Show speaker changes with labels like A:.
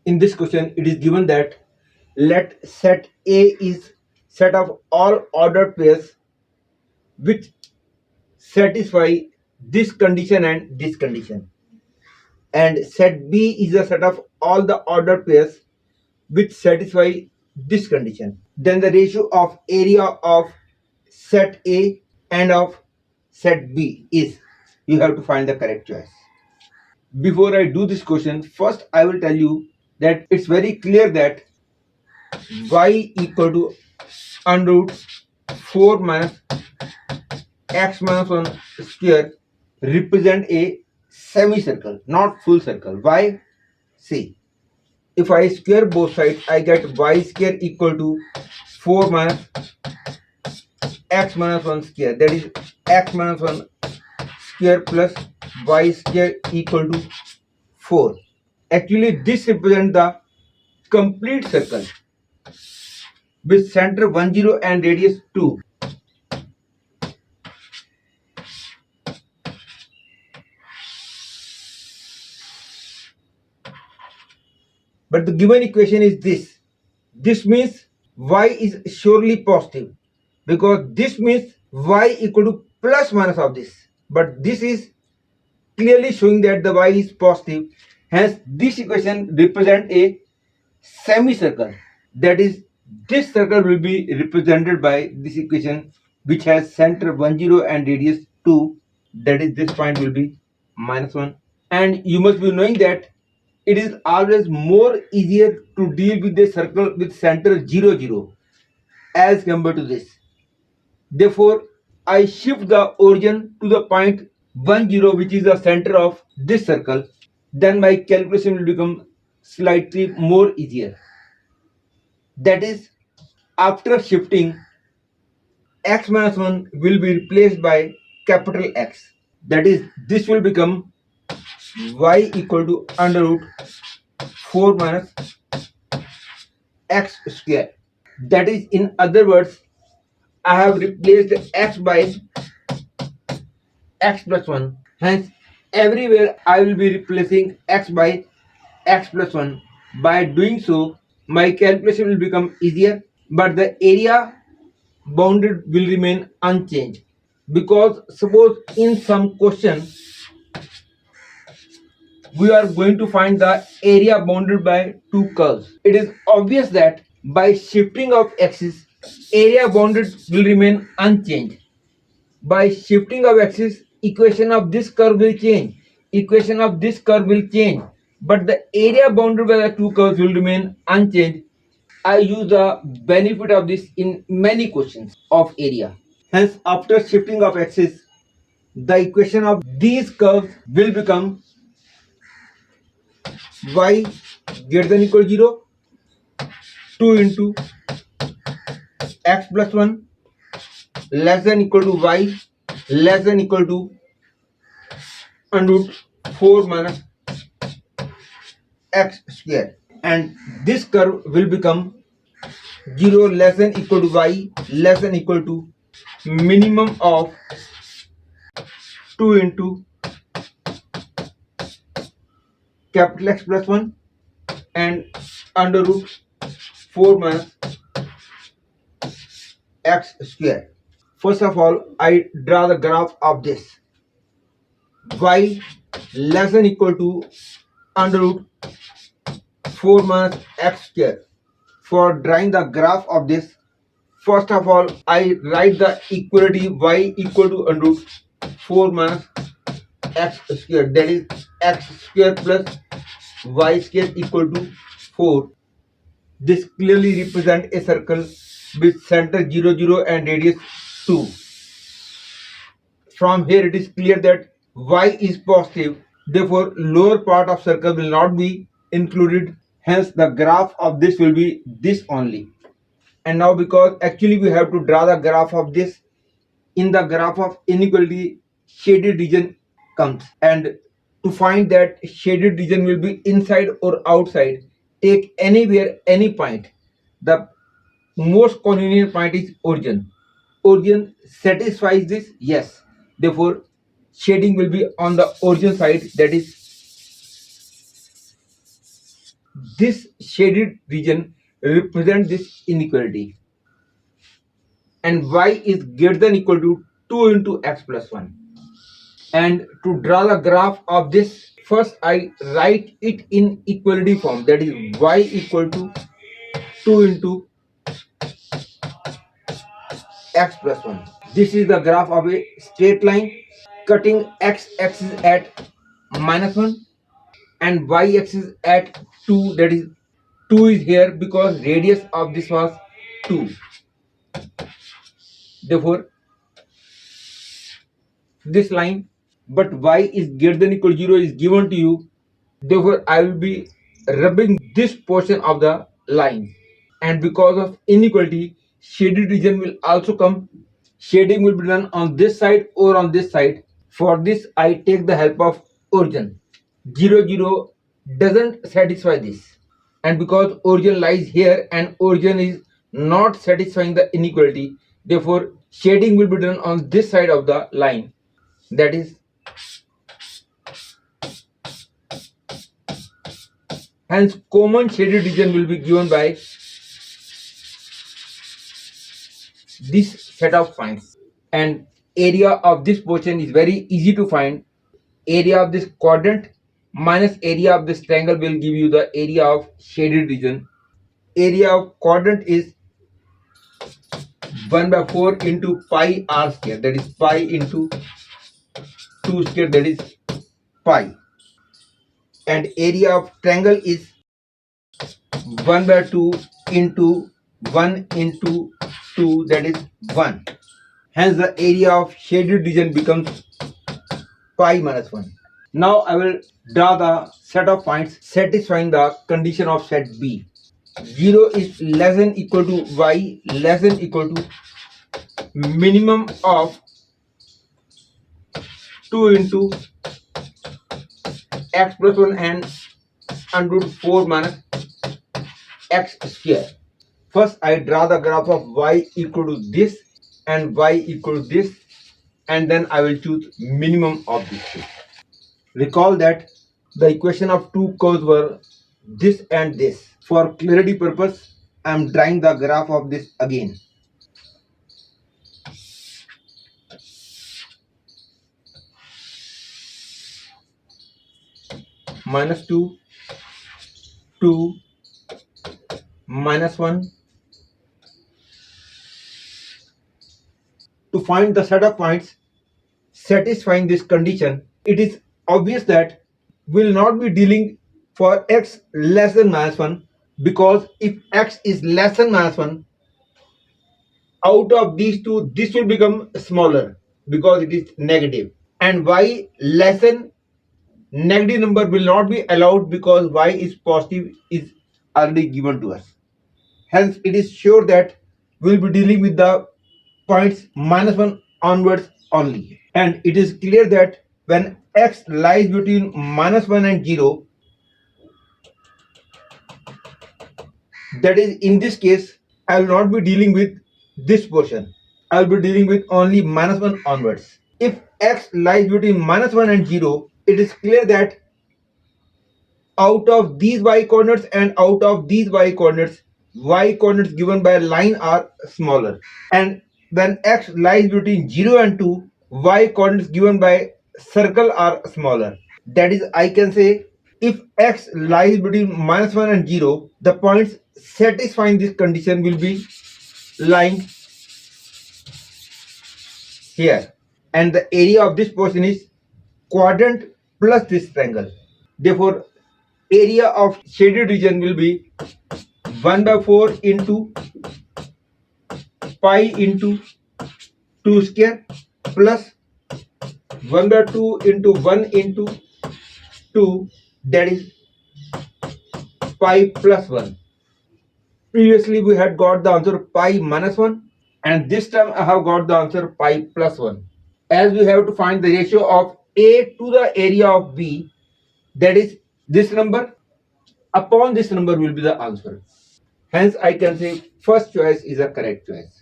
A: In this question, it is given that let set A is set of all ordered pairs which satisfy this condition and this condition, and set B is a set of all the ordered pairs which satisfy this condition. Then the ratio of area of set A and of set B is, you have to find the correct choice. Before I do this question, first I will tell you that it's very clear that y equal to under root 4 minus x minus 1 square represent a semicircle, not full circle. Why? See, if I square both sides, I get y square equal to 4 minus x minus 1 square, that is x minus 1 square plus y square equal to 4. Actually, this represents the complete circle with center 1 0 and radius 2. But the given equation is this. This means y is surely positive, because this means y equal to plus minus of this. But this is clearly showing that the y is positive. Hence, this equation represents a semicircle. That is, this circle will be represented by this equation which has center 1 0 and radius 2. That is, this point will be minus 1. And you must be knowing that it is always more easier to deal with a circle with center 0 0 as compared to this. Therefore, I shift the origin to the point 1 0, which is the center of this circle. Then my calculation will become slightly more easier. That is, after shifting, x minus 1 will be replaced by capital X. That is, this will become y equal to under root 4 minus x square. That is, in other words, I have replaced x by x plus 1. Hence, everywhere I will be replacing x by x plus 1. By doing so, my calculation will become easier, but the area bounded will remain unchanged. Because suppose in some question we are going to find the area bounded by two curves, it is obvious that by shifting of axis, area bounded will remain unchanged. By shifting of axis, equation of this curve will change, equation of this curve will change, but the area bounded by the two curves will remain unchanged. I use the benefit of this in many questions of area. Hence, after shifting of axis, the equation of these curves will become y greater than equal to 0, 2 into x plus 1 less than equal to y less than equal to under root 4 minus x square, and this curve will become 0 less than equal to y less than equal to minimum of 2 into capital X plus 1 and under root 4 minus x square. First of all, I draw the graph of this. Y less than equal to under root 4 minus x square. For drawing the graph of this, first of all, I write the equality y equal to under root 4 minus x square. That is, x square plus y square equal to 4. This clearly represents a circle with center 0 0 and radius 2. From here it is clear that y is positive, therefore lower part of circle will not be included. Hence the graph of this will be this only. And now, because actually we have to draw the graph of this, in the graph of inequality shaded region comes, and to find that shaded region will be inside or outside, take anywhere any point. The most convenient point is origin. Origin satisfies this, yes, therefore shading will be on the origin side, that is this shaded region represents this inequality, and y is greater than equal to 2 into x plus 1. And to draw the graph of this, first I write it in equality form, that is y equal to 2 into x plus 1. This is the graph of a straight line cutting x-axis at -1 and y-axis at 2, that is 2 is here because radius of this was 2. Therefore, this line, but y is greater than equal to 0 is given to you. Therefore, I will be rubbing this portion of the line, and because of inequality, shaded region will also come. Shading will be done on this side or on this side. For this, I take the help of origin. 0, 0 doesn't satisfy this, and because origin lies here and origin is not satisfying the inequality, therefore shading will be done on this side of the line, that is, hence common shaded region will be given by this set of points. And area of this portion is very easy to find. Area of this quadrant minus area of this triangle will give you the area of shaded region. Area of quadrant is 1 by 4 into pi r square, that is pi into 2 square, that is pi. And area of triangle is 1 by 2 into 1 into 2, that is 1. Hence the area of shaded region becomes pi minus 1. Now I will draw the set of points satisfying the condition of set B. 0 is less than equal to y less than equal to minimum of 2 into x plus 1 and under root 4 minus x square. First I draw the graph of y equal to this and y equal to this, and then I will choose minimum of these two. Recall that the equation of two curves were this and this. For clarity purpose, I am drawing the graph of this again. -2, 2, -1. To find the set of points satisfying this condition, it is obvious that we will not be dealing for x less than -1, because if x is less than -1, out of these two, this will become smaller because it is negative, and y less than negative number will not be allowed because y is positive is already given to us. Hence, it is sure that we will be dealing with the points -1 onwards only. And it is clear that when x lies between -1 and 0, that is, in this case, I will not be dealing with this portion. I will be dealing with only -1 onwards. If x lies between -1 and 0, it is clear that out of these y coordinates and out of these y coordinates given by a line are smaller. And when x lies between 0 and 2, y coordinates given by circle are smaller. That is, I can say, if x lies between -1 and 0, the points satisfying this condition will be lying here, and the area of this portion is quadrant plus this triangle. Therefore, area of shaded region will be 1 by 4 into pi into 2 square plus 1 by 2 into 1 into 2, that is pi plus 1. Previously we had got the answer pi minus 1, and this time I have got the answer pi plus 1. As we have to find the ratio of A to the area of B, that is this number upon this number will be the answer. Hence I can say first choice is a correct choice.